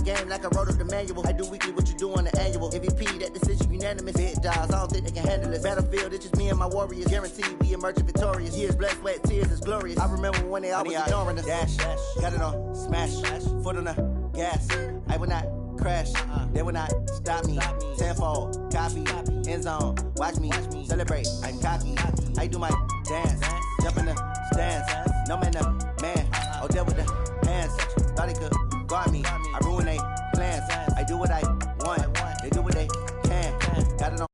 game like I wrote up the manual. I do weekly what you do on the annual. MVP, that decision unanimous. Big dogs, I don't think they can handle it. Battlefield, it's just me and my warriors. Guaranteed we emerge victorious. Years, blood, sweat, tears is glorious. I remember when they always ignoring us. Dash, got it on, smash, foot on the gas. I will not crash, they will not stop me. Tenfold, copy, end zone, watch me celebrate. I'm cocky, I do my dance, jump in the stands. No man, man, oh, there with the hands. Thought he could guard me, I ruin they plans. I do what I want, they do what they can. Got it on.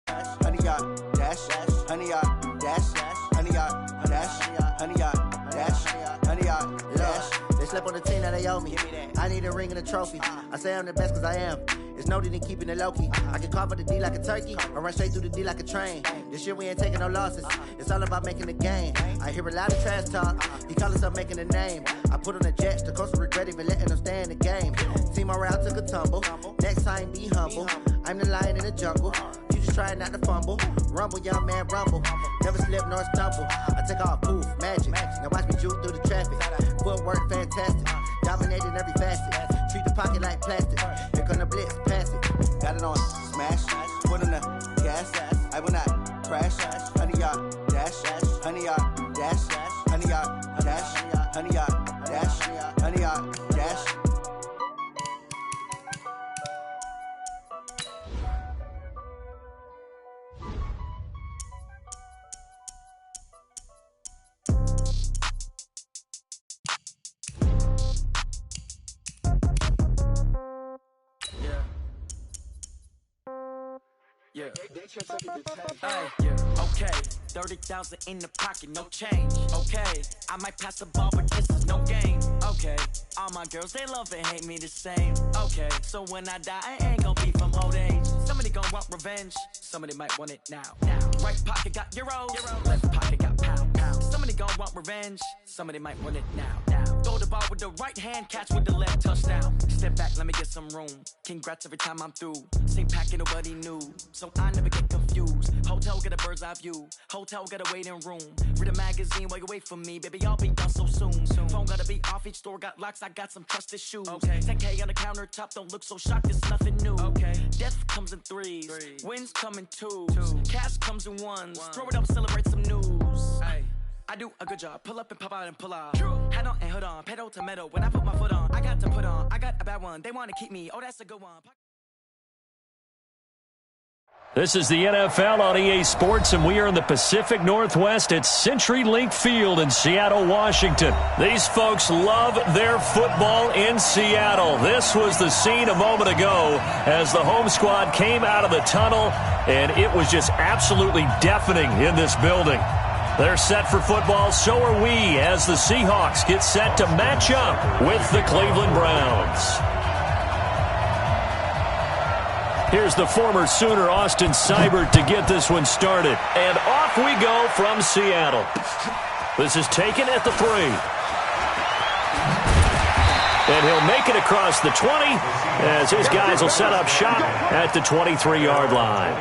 100-yard dash, 100-yard dash, 100-yard dash, 100-yard dash, 100-yard dash. They slept on the team that they owe me. I need a ring and a trophy. I say I'm the best cause I am. It's noted in keeping it low-key. I can carve up the D like a turkey or run straight through the D like a train. This year we ain't taking no losses. It's all about making the game. I hear a lot of trash talk. He call himself making a name. I put on the Jets. The coach will regret even letting them stay in the game. Team morale took a tumble. Next time be humble. I'm the lion in the jungle. You just try not to fumble. Rumble, young man, rumble. Never slip nor stumble. I take off, poof, magic. Now watch me juke through the traffic. Footwork fantastic. Dominating every facet. Treat the pocket like plastic. Here come the blitz, pass it. Got it on, smash. Put on the gas. I will not crash. 100-yard dash. 100-yard dash. 100-yard dash. 100-yard dash. 100-yard dash. Yeah. Okay. 30,000 in the pocket, no change. Okay. I might pass the ball, but this is no game. Okay. All my girls, they love and hate me the same. Okay. So when I die, I ain't gonna be from old age. Somebody gonna want revenge. Somebody might want it now. Right pocket got euros. Left pocket got pound. Somebody gonna want revenge. Somebody might want it now. Throw the ball with the right hand, catch with the left, touchdown. Step back, let me get some room. Congrats every time I'm through. Same packet, nobody knew. So I never get confused. Hotel get a bird's eye view. Hotel get a waiting room. Read a magazine while you wait for me. Baby, I'll be done so soon. Phone gotta be off, each store got locks. I got some trusted shoes. Okay. 10K on the countertop, don't look so shocked, it's nothing new. Okay. Death comes in threes. Wins come in twos. Cash comes in ones. Throw it up, celebrate some news. Ay. I do a good job. Pull up and pop out and pull off. Hat on and hood on. Pedal to metal. When I put my foot on, I got to put on. I got a bad one. They want to keep me. Oh, that's a good one. This is the NFL on EA Sports, and we are in the Pacific Northwest at CenturyLink Field in Seattle, Washington. These folks love their football in Seattle. This was the scene a moment ago as the home squad came out of the tunnel, and it was just absolutely deafening in this building. They're set for football, so are we, as the Seahawks get set to match up with the Cleveland Browns. Here's the former Sooner, Austin Seibert, to get this one started. And off we go from Seattle. This is taken at the 3. And he'll make it across the 20 as his guys will set up shop at the 23-yard line.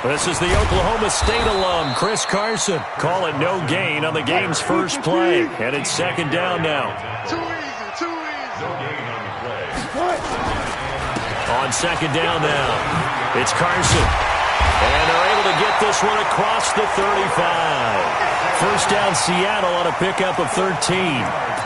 This is the Oklahoma State alum, Chris Carson. Call it no gain on the game's first play. And it's second down now. Too easy. No gain on the play. On second down now, it's Carson. And they're able to get this one across the 35. First down Seattle on a pickup of 13.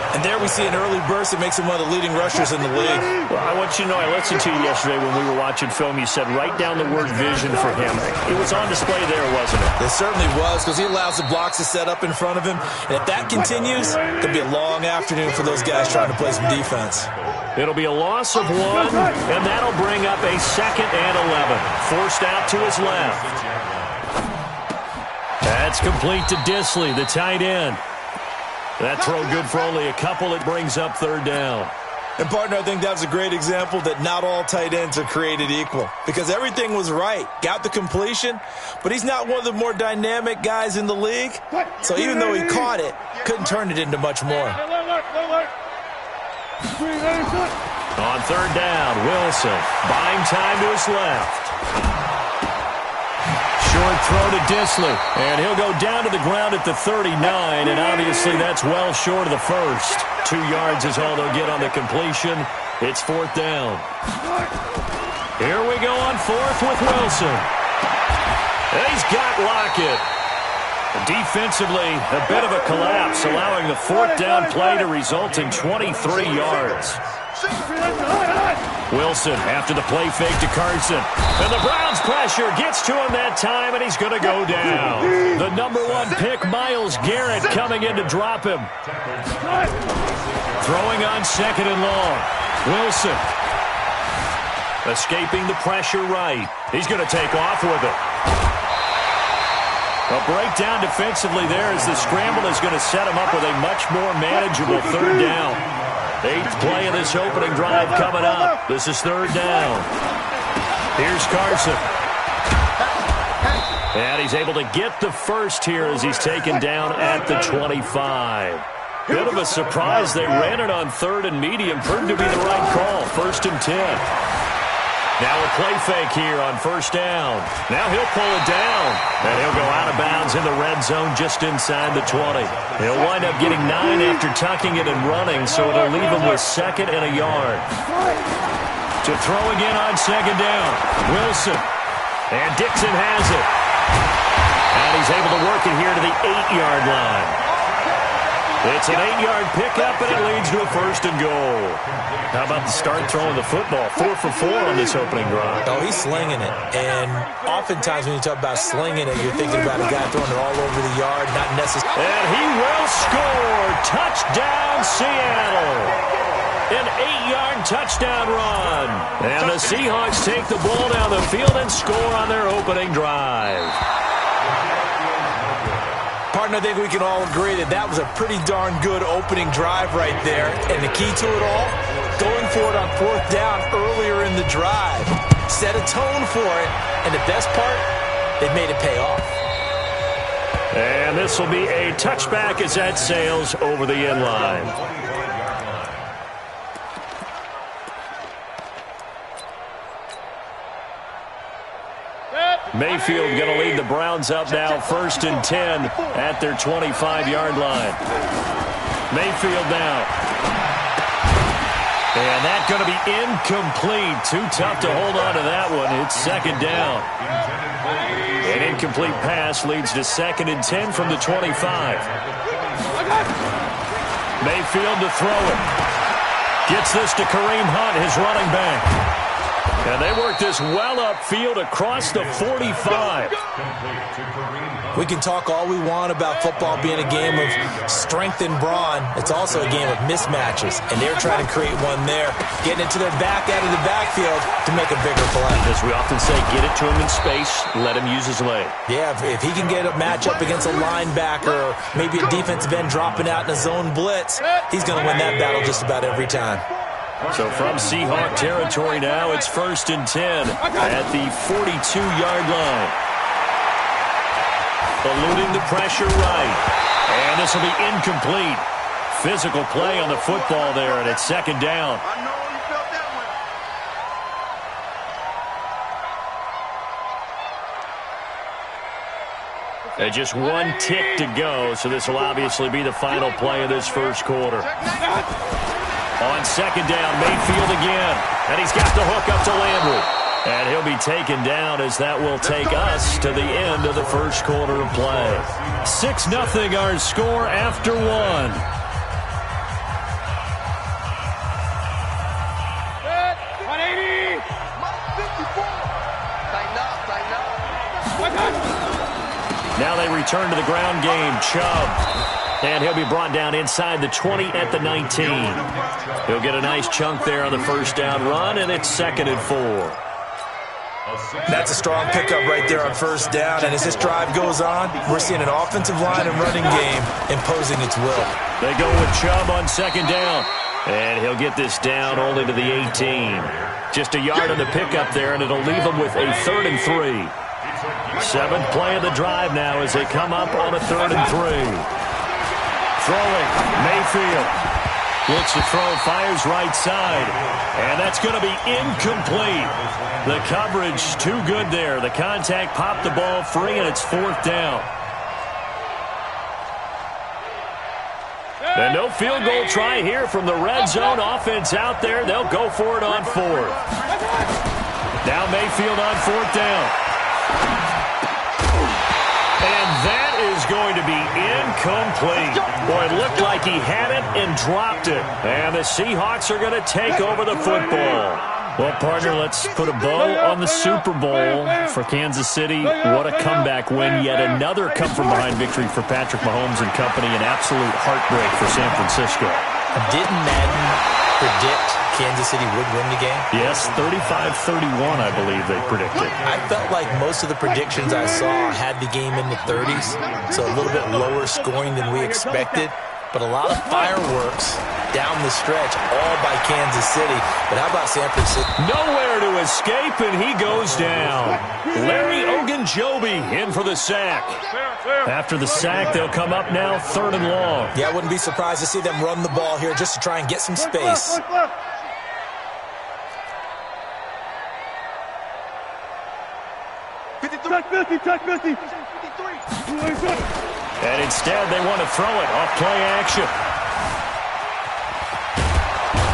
And there we see an early burst that makes him one of the leading rushers in the league. Well, I want you to know, I listened to you yesterday when we were watching film. You said write down the word vision for him. It was on display there, wasn't it? It certainly was, because he allows the blocks to set up in front of him. And if that continues, it could be a long afternoon for those guys trying to play some defense. It'll be a loss of 1, and that'll bring up a 2nd and 11. Forced out to his left. That's complete to Disley, the tight end. That throw good for only a couple. It brings up third down. And, partner, I think that was a great example that not all tight ends are created equal because everything was right. Got the completion, but he's not one of the more dynamic guys in the league. So even though he caught it, couldn't turn it into much more. On third down, Wilson buying time to his left. Short throw to Disley, and he'll go down to the ground at the 39, and obviously that's well short of the first. 2 yards is all they'll get on the completion. It's fourth down. Here we go on fourth with Wilson. He's got Lockett. Defensively, a bit of a collapse, allowing the fourth down play to result in 23 yards. Wilson after the play fake to Carson. And the Browns pressure gets to him that time, and he's going to go down. The number 1 pick, Myles Garrett, coming in to drop him. Throwing on second and long. Wilson escaping the pressure right. He's going to take off with it. A breakdown defensively there as the scramble is going to set him up with a much more manageable third down. 8th play of this opening drive coming up. This is third down. Here's Carson. And he's able to get the first here as he's taken down at the 25. Bit of a surprise. They ran it on third and medium. Proved to be the right call. 1st and 10. Now a play fake here on first down. Now he'll pull it down. And he'll go out of bounds in the red zone just inside the 20. He'll wind up getting 9 after tucking it and running, so it'll leave him with 2nd and a yard. To throw again on second down. Wilson. And Dixon has it. And he's able to work it here to the 8-yard line. It's an 8-yard pickup, and it leads to a 1st and goal. How about the start throwing the football? 4 for 4 on this opening drive. Oh, he's slinging it. And oftentimes when you talk about slinging it, you're thinking about a guy throwing it all over the yard, not necessarily. And he will score. Touchdown, Seattle. An 8-yard touchdown run. And the Seahawks take the ball down the field and score on their opening drive. Partner, I think we can all agree that that was a pretty darn good opening drive right there. And the key to it all, going for it on fourth down earlier in the drive. Set a tone for it. And the best part, they made it pay off. And this will be a touchback as that sails over the end line. Mayfield going to lead the Browns up now, 1st and 10 at their 25-yard line. Mayfield now. And that's going to be incomplete. Too tough to hold on to that one. It's 2nd down. An incomplete pass leads to 2nd and 10 from the 25. Mayfield to throw it. Gets this to Kareem Hunt, his running back. And they work this well upfield across the 45. We can talk all we want about football being a game of strength and brawn. It's also a game of mismatches, and they're trying to create one there, getting it to their back out of the backfield to make a bigger play. As we often say, get it to him in space, let him use his leg. Yeah, if he can get a matchup against a linebacker or maybe a defensive end dropping out in a zone blitz, he's going to win that battle just about every time. So from Seahawk territory now, it's 1st and 10 at the 42-yard line. Eluding the pressure right. And this will be incomplete. Physical play on the football there, and it's 2nd down. And just 1 tick to go, so this will obviously be the final play of this first quarter. On 2nd down, Mayfield again. And he's got the hook up to Landry. And he'll be taken down as that will take us to the end of the first quarter of play. 6-0 our score after 1. Now they return to the ground game. Chubb. And he'll be brought down inside the 20 at the 19. He'll get a nice chunk there on the first down run, and it's 2nd and 4. That's a strong pickup right there on first down. And as this drive goes on, we're seeing an offensive line and running game imposing its will. They go with Chubb on 2nd down. And he'll get this down only to the 18. Just a yard on the pickup there, and it'll leave him with a 3rd and 3. 7th play of the drive now as they come up on a 3rd and 3. Throwing, Mayfield. Looks to throw, fires right side. And that's going to be incomplete. The coverage too good there. The contact popped the ball free, and it's 4th down. And no field goal try here from the red zone. Offense out there. They'll go for it on 4th. Now Mayfield on 4th down. And that is going to be incomplete. Boy, it looked like he had it and dropped it. And the Seahawks are going to take over the football. Well, partner, let's put a bow on the Super Bowl for Kansas City. What a comeback win. Yet another come-from-behind victory for Patrick Mahomes and company. An absolute heartbreak for San Francisco. Didn't Madden predict Kansas City would win the game? Yes, 35-31, I believe they predicted. I felt like most of the predictions I saw had the game in the 30s, so a little bit lower scoring than we expected. But a lot of fireworks down the stretch, all by Kansas City. But how about San Francisco? Nowhere to escape, and he goes down. Larry Ogunjobi in for the sack. After the sack, they'll come up now 3rd and long. Yeah, I wouldn't be surprised to see them run the ball here just to try and get some space. And instead, they want to throw it off play action.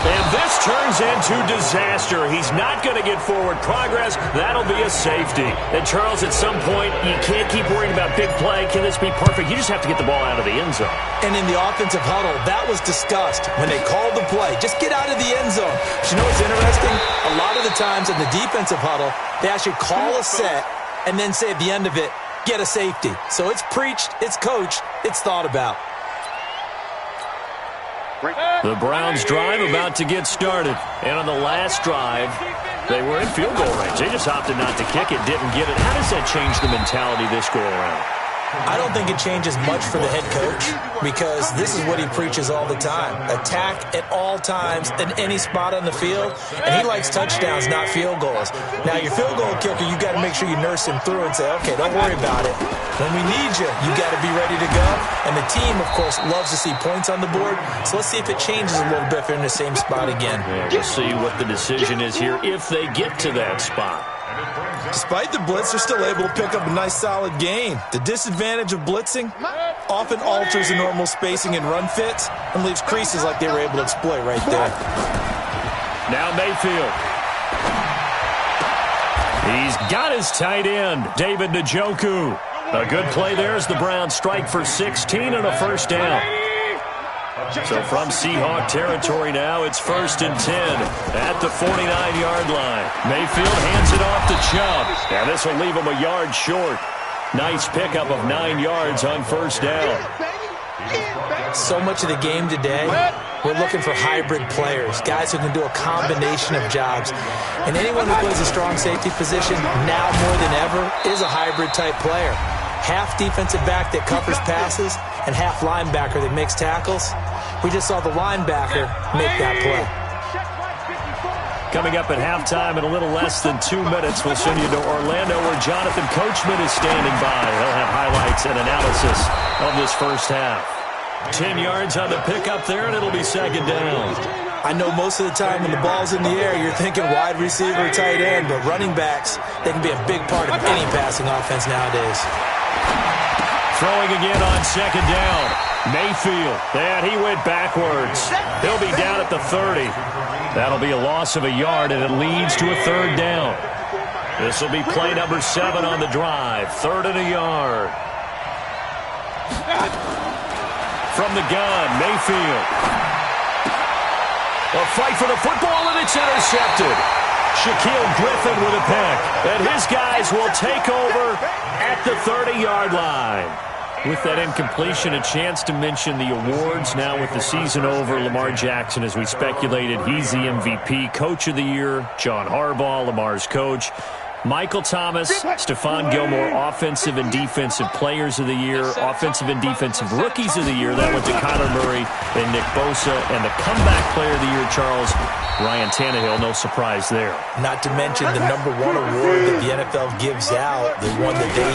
And this turns into disaster. He's not going to get forward progress. That'll be a safety. And, Charles, at some point, you can't keep worrying about big play. Can this be perfect? You just have to get the ball out of the end zone. And in the offensive huddle, that was discussed when they called the play. Just get out of the end zone. But you know what's interesting? A lot of the times in the defensive huddle, they actually call a set and then say at the end of it, get a safety. So it's preached, it's coached, it's thought about. The Browns drive about to get started. And on the last drive, they were in field goal range. They just opted not to kick it, didn't get it. How does that change the mentality this go around? I don't think it changes much for the head coach because this is what he preaches all the time. Attack at all times in any spot on the field, and he likes touchdowns, not field goals. Now, your field goal kicker, you got to make sure you nurse him through and say, okay, don't worry about it. When we need you, you got to be ready to go. And the team, of course, loves to see points on the board, so let's see if it changes a little bit if they're in the same spot again. Yeah, we'll see what the decision is here if they get to that spot. Despite the blitz, they're still able to pick up a nice, solid gain. The disadvantage of blitzing often alters the normal spacing and run fits and leaves creases like they were able to exploit right there. Now Mayfield. He's got his tight end, David Njoku. A good play there as the Browns strike for 16 and a 1st down. So from Seahawk territory now, it's 1st and 10 at the 49-yard line. Mayfield hands it off to Chubb. And this will leave him a yard short. Nice pickup of 9 yards on 1st down. So much of the game today, we're looking for hybrid players, guys who can do a combination of jobs. And anyone who plays a strong safety position, now more than ever, is a hybrid-type player. Half defensive back that covers passes and half linebacker that makes tackles. We just saw the linebacker make that play. Coming up at halftime in a little less than 2 minutes, we'll send you to Orlando where Jonathan Coachman is standing by. He'll have highlights and analysis of this first half. 10 yards on the pickup there, and it'll be 2nd down. I know most of the time when the ball's in the air, you're thinking wide receiver, tight end, but running backs, they can be a big part of any passing offense nowadays. Throwing again on 2nd down. Mayfield, and he went backwards. He'll be down at the 30. That'll be a loss of a yard, and it leads to a 3rd down. This will be play number 7 on the drive. 3rd and a yard. From the gun, Mayfield. A fight for the football, and it's intercepted. Shaquille Griffin with a pick. And his guys will take over at the 30-yard line. With that incompletion, a chance to mention the awards. Now with the season over, Lamar Jackson, as we speculated, he's the MVP, Coach of the Year. John Harbaugh, Lamar's coach. Michael Thomas, Stephon Gilmore, Offensive and Defensive Players of the Year, Offensive and Defensive Rookies of the Year. That went to Kyler Murray and Nick Bosa. And the Comeback Player of the Year, Charles, Ryan Tannehill. No surprise there. Not to mention the #1 award that the NFL gives out, the one that they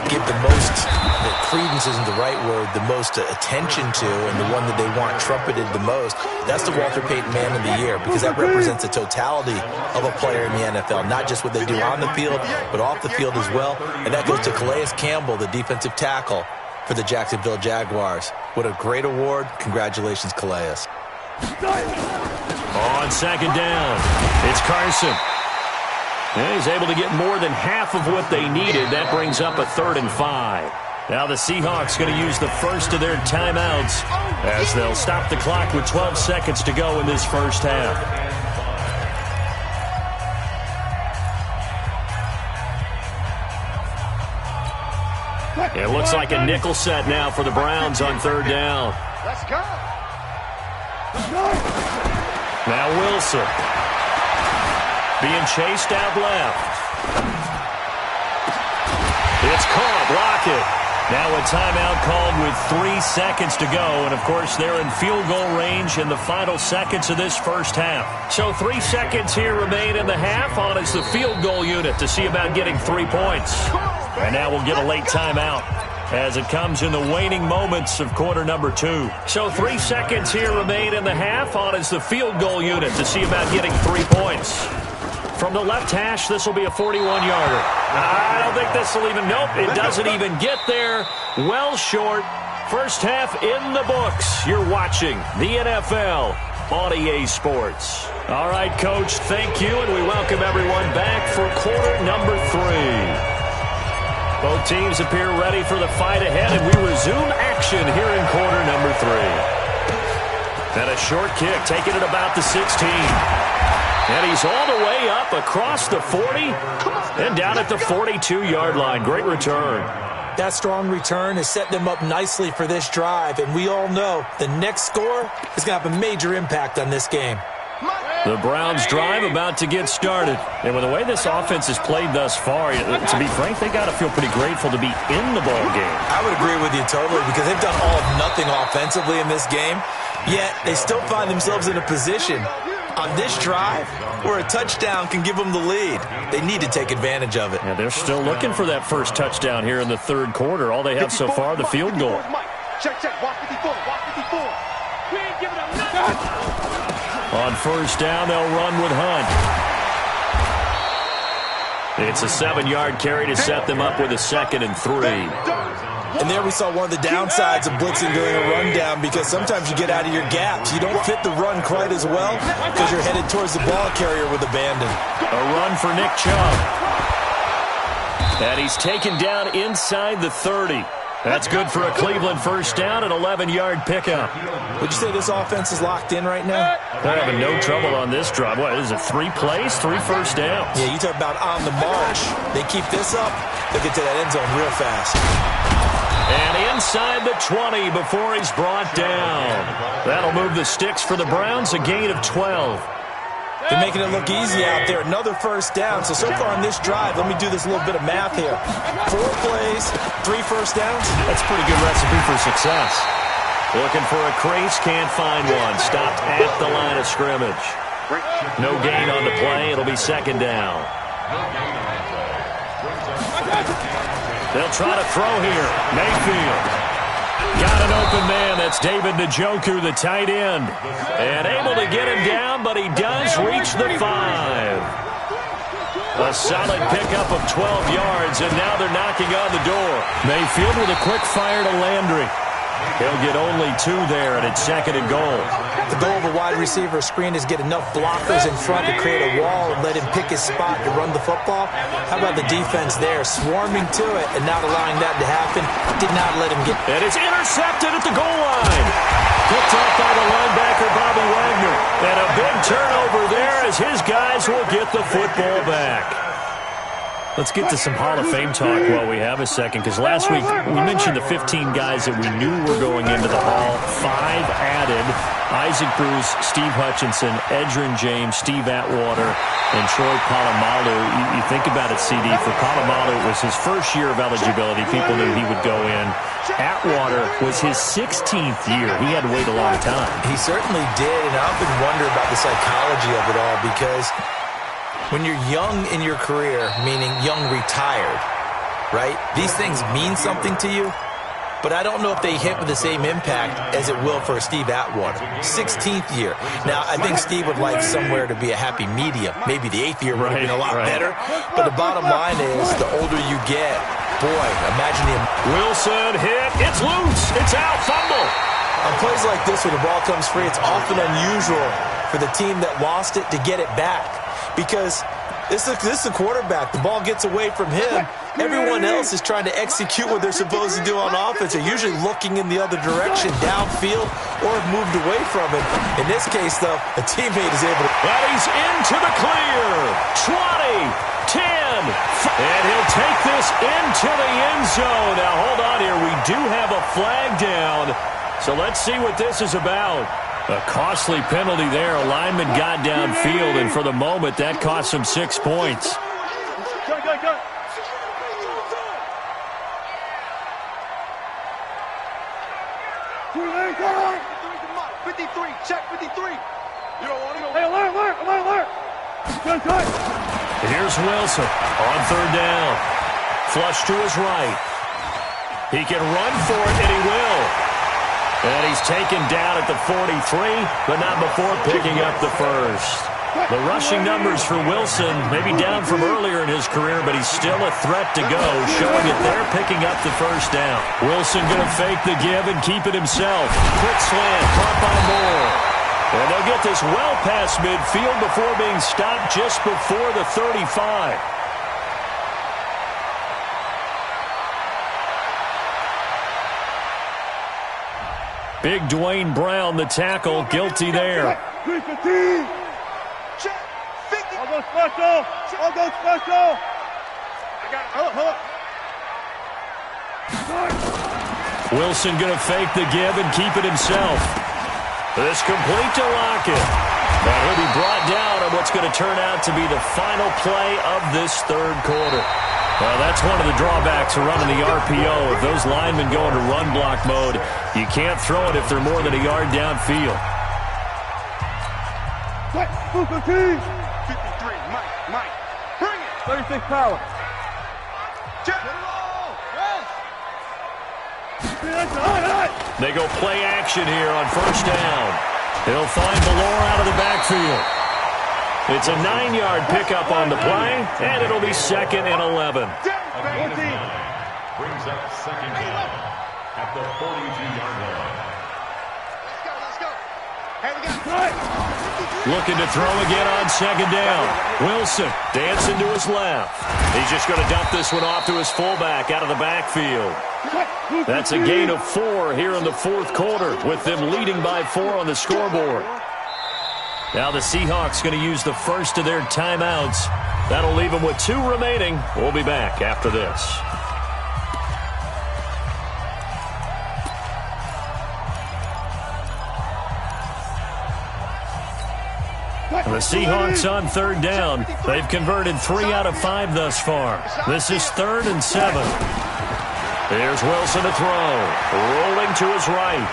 give the most, credence isn't the right word, the most attention to, and the one that they want trumpeted the most. That's the Walter Payton Man of the Year, because that represents the totality of a player in the NFL, not just what they do on the field, but off the field as well. And that goes to Calais Campbell, the defensive tackle for the Jacksonville Jaguars. What a great award. Congratulations, Calais. On second down, it's Carson. And he's able to get more than half of what they needed. That brings up a 3rd and 5. Now the Seahawks going to use the first of their timeouts as they'll stop the clock with 12 seconds to go in this first half. It looks like a nickel set now for the Browns on 3rd down. Let's go. Now Wilson being chased out left. It's caught. Lockett. Now a timeout called with 3 seconds to go. And, of course, they're in field goal range in the final seconds of this first half. So 3 seconds here remain in the half. On is the field goal unit to see about getting 3 points. And now we'll get a late timeout as it comes in the waning moments of quarter number 2. So 3 seconds here remain in the half. On is the field goal unit to see about getting 3 points. From the left hash, this will be a 41-yarder. I don't think this will even, nope, it doesn't even get there. Well short. First half in the books. You're watching the NFL on EA Sports. All right, Coach, thank you, and we welcome everyone back for quarter number 3. Both teams appear ready for the fight ahead, and we resume action here in quarter number 3. And a short kick, taking it about the 16. And he's all the way up across the 40 and down at the 42-yard line. Great return. That strong return has set them up nicely for this drive, and we all know the next score is going to have a major impact on this game. The Browns drive about to get started. And with the way this offense has played thus far, to be frank, they got to feel pretty grateful to be in the ball game. I would agree with you totally, because they've done all of nothing offensively in this game, yet they still find themselves in a position on this drive where a touchdown can give them the lead. They need to take advantage of it. Yeah, they're still looking for that first touchdown here in the 3rd quarter. All they have so far, the field goal. Check, walk 54, walk 54. We ain't giving up nothing. On first down, they'll run with Hunt. It's a 7-yard carry to set them up with a 2nd and 3. And there we saw one of the downsides of blitzing during a rundown, because sometimes you get out of your gaps. You don't fit the run quite as well because you're headed towards the ball carrier with abandon. A run for Nick Chubb. And he's taken down inside the 30. That's good for a Cleveland first down, an 11-yard pickup. Would you say this offense is locked in right now? They're having no trouble on this drive. What is it, 3 plays, 3 first downs? Yeah, you talk about on the march. They keep this up, they'll get to that end zone real fast. And inside the 20 before he's brought down. That'll move the sticks for the Browns, a gain of 12. They're making it look easy out there. Another first down. So far on this drive, let me do this little bit of math here. 4 plays, 3 first downs. That's a pretty good recipe for success. Looking for a crease, can't find one. Stopped at the line of scrimmage. No gain on the play. It'll be 2nd down. They'll try to throw here. Mayfield. Got an open man. That's David Njoku, the tight end. And able to get him down, but he does reach the 5. A solid pickup of 12 yards, and now they're knocking on the door. Mayfield with a quick fire to Landry. He'll get only 2 there, and it's 2nd and goal. The goal of a wide receiver screen is get enough blockers in front to create a wall and let him pick his spot to run the football. How about the defense there, swarming to it and not allowing that to happen? Did not let him get. And it's intercepted at the goal line. Picked up by the linebacker, Bobby Wagner. And a big turnover there as his guys will get the football back. Let's get to some Hall of Fame talk while we have a second, because last week we mentioned the 15 guys that we knew were going into the Hall. 5 added: Isaac Bruce, Steve Hutchinson, Edgerrin James, Steve Atwater, and Troy Polamalu. You think about it, CD, for Polamalu, it was his first year of eligibility. People knew he would go in. Atwater was his 16th year. He had to wait a long time. He certainly did, and I often wonder about the psychology of it all, because when you're young in your career, meaning young retired, right, these things mean something to you, but I don't know if they hit with the same impact as it will for Steve Atwater. 16th year. Now, I think Steve would like somewhere to be a happy medium. Maybe the 8th year would have been a lot better, but the bottom line is the older you get, boy, imagine him. Wilson hit. It's loose. It's out. Fumble. On plays like this where the ball comes free, it's often unusual for the team that lost it to get it back, because this is the quarterback. The ball gets away from him. Everyone else is trying to execute what they're supposed to do on offense. They're usually looking in the other direction, downfield, or have moved away from it. In this case, though, a teammate is able to... Well, he's into the clear. 20, 10, and he'll take this into the end zone. Now, hold on here. We do have a flag down, so let's see what this is about. A costly penalty there. A lineman got downfield, and for the moment, that cost him 6 points. Go, go, go. Too late, go on. 53, check 53. You don't want to go. Hey, alert. Good, good. Here's Wilson on 3rd down. Flush to his right. He can run for it, and he will. And he's taken down at the 43, but not before picking up the first. The rushing numbers for Wilson, maybe down from earlier in his career, but he's still a threat to go, showing it there, picking up the first down. Wilson going to fake the give and keep it himself. Quick slant, caught by Moore. And they'll get this well past midfield before being stopped just before the 35. Big Dwayne Brown, the tackle, guilty there. I'll go special. I got hook. Wilson going to fake the give and keep it himself. This complete to Lockett. And he'll be brought down on what's going to turn out to be the final play of this 3rd quarter. Well, that's one of the drawbacks of running the RPO. If those linemen go into run block mode, you can't throw it if they're more than a yard downfield. 53, Mike. Bring it. 36 power. They go play action here on 1st down. He'll find Valor out of the backfield. It's a 9-yard pickup on the play, and it'll be 2nd and 11. Brings up 2nd down at the 42-yard line. Let's go. Hey, we got Looking to throw again on 2nd down. Wilson dancing to his left. He's just going to dump this one off to his fullback out of the backfield. That's a gain of 4 here in the 4th quarter, with them leading by 4 on the scoreboard. Now the Seahawks going to use the first of their timeouts. That'll leave them with 2 remaining. We'll be back after this. The Seahawks on 3rd down. They've converted 3 out of 5 thus far. This is 3rd and 7. Here's Wilson to throw. Rolling to his right.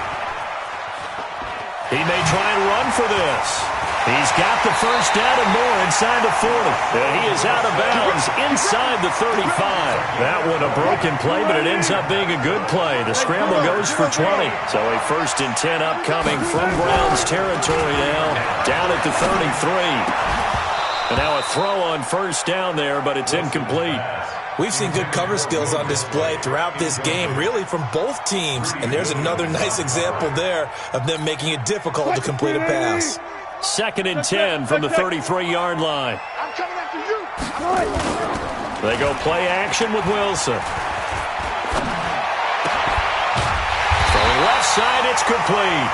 He may try and run for this. He's got the first down and more inside the 40. And he is out of bounds inside the 35. That one a broken play, but it ends up being a good play. The scramble goes for 20. So a 1st and 10 upcoming from Browns territory now, down at the 33. And now a throw on 1st down there, but it's incomplete. We've seen good cover skills on display throughout this game, really from both teams. And there's another nice example there of them making it difficult to complete a pass. 2nd and 10 from the 33-yard line. I'm coming after you. They go play action with Wilson. From the left side, it's complete.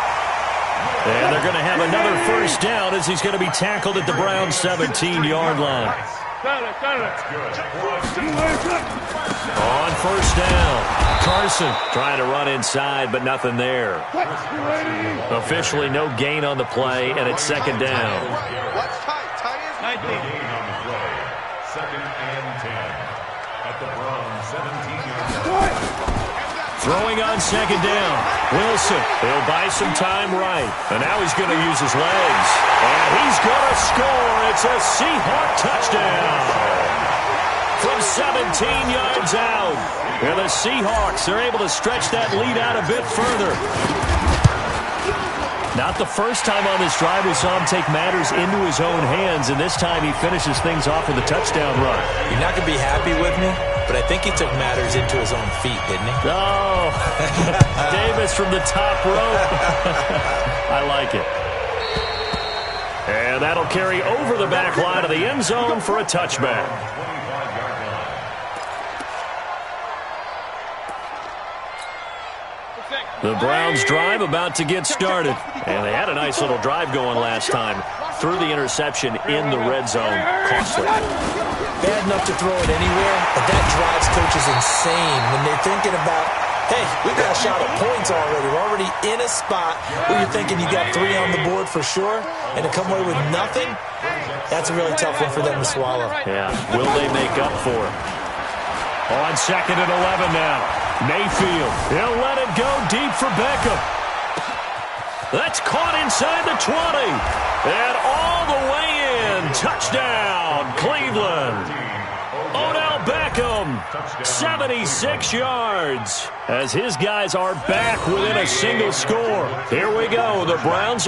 And they're going to have another 1st down as he's going to be tackled at the Browns' 17-yard line. On first down, Carson trying to run inside, but nothing there. Officially no gain on the play, and it's second down. What's tight? Tight is 19. Gain on the play. Second and 10. At the Browns 17-yard line. Throwing on second down. Wilson, he'll buy some time right. And now he's going to use his legs. And he's going to score. It's a Seahawk touchdown. From 17 yards out. And the Seahawks are able to stretch that lead out a bit further. Not the first time on this drive we saw him take matters into his own hands, and this time he finishes things off with a touchdown run. You're not going to be happy with me, but I think he took matters into his own feet, didn't he? Oh, Davis from the top rope. I like it. And that'll carry over the back line of the end zone for a touchback. The Browns drive about to get started. And they had a nice little drive going last time. Threw the interception in the red zone. Costly. Bad enough to throw it anywhere, but that drives coaches insane when they're thinking about, hey, we got a shot at points already. We're already in a spot where you're thinking you got 3 on the board for sure, and to come away with nothing, that's a really tough one for them to swallow. Yeah, will they make up for it? On second and 11 now. Mayfield, he'll let it go deep for Beckham. That's caught inside the 20. And all the way in. Touchdown, Cleveland. Odell Beckham, 76 yards. As his guys are back within a single score. Here we go. The Browns